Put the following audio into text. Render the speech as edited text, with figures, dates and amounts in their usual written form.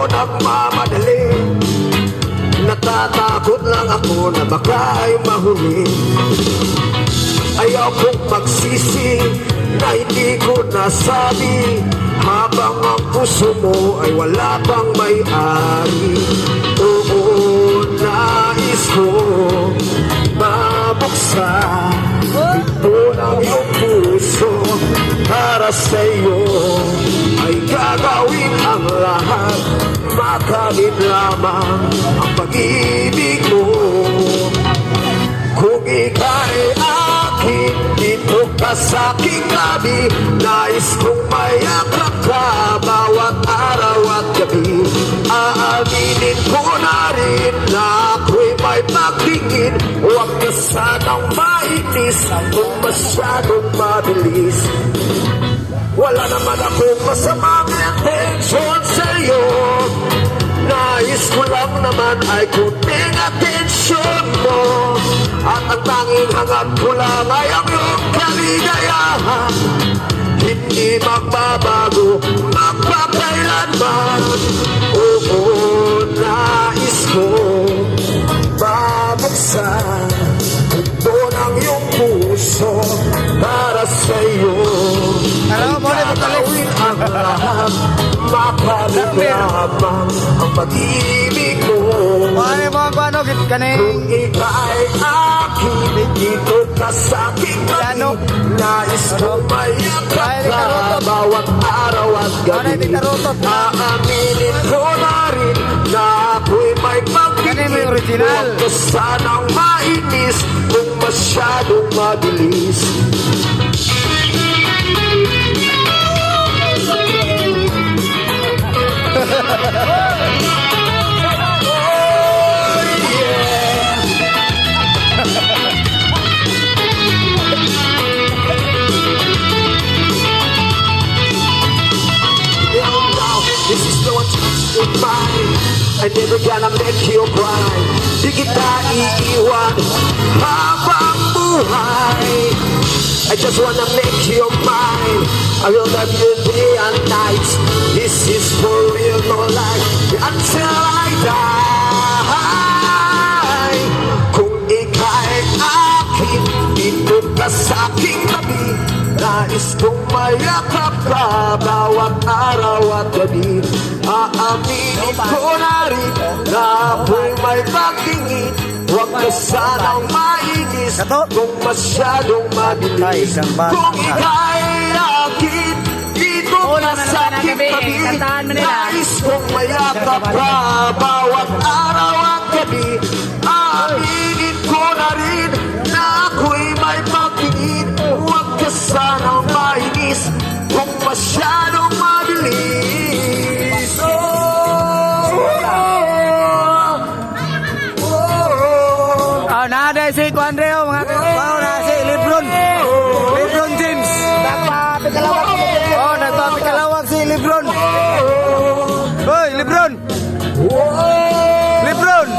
nagmamadali. Natatakot lang ako na baka ay mahuli. Ayaw kong magsisi na hindi ko nasabi, habang ang puso mo ay wala pang may-ari. Oo, nais ko mabuksan ito ng iyong puso. Para sa'yo ay gagawin ang lahat, makamit lamang ang pag-ibig mo. Kung ika'y akin, dito ka sa'king labi, nais kong mayakap ka bawat araw at gabi. Aaminin ko na rin na ako'y may pagtingin, huwag ka sanang mainis kung masyadong mabilis. Wala naman akong masamang intensyon sa'yo, nais ko lang naman ay kunting atensyon mo. At ang tanging hangad ko lang ay ang iyong kaligayahan, hindi magbabago magpakailanman. Oo, nais ko mabuksan ito ng iyong puso. Para sa'yo gagawin ang lahat, makamit lamang ang pag-ibig mo. Kung ika'y akin, dito ka sa'king gabi, nais kong mayakap ka bawat araw at gabi. Aaminin ko na rin na ako'y may pagtingin, huwag ka sanang mainis kung masyadong mabilis. This is no goodbye, I'm never gonna make you cry. Di kita iiwan habang buhay. I just wanna make you mine. I will love you day and night. This is for real, no lie, until I die. Kung ika'y akin, dito ka sa'king tabi, nais kong mayakap ka bawat araw at gabi. Aaminin ko na rin na ako'y may pagtingin, huwag ka sanang mainis kung masyadong mabilis. Kung ika'y akin, dito ka sa'king tabi, nais kong mayakap ka bawat araw at gabi. Aaminin ko na rin na ako'y may pagtingin, huwag ka sanang mainis kung masyadong mabilis. Nada si Kuandreo mga kapao na si Lebron James. Nagpapikalawag si Lebron. Hoy, Lebron. Lebron.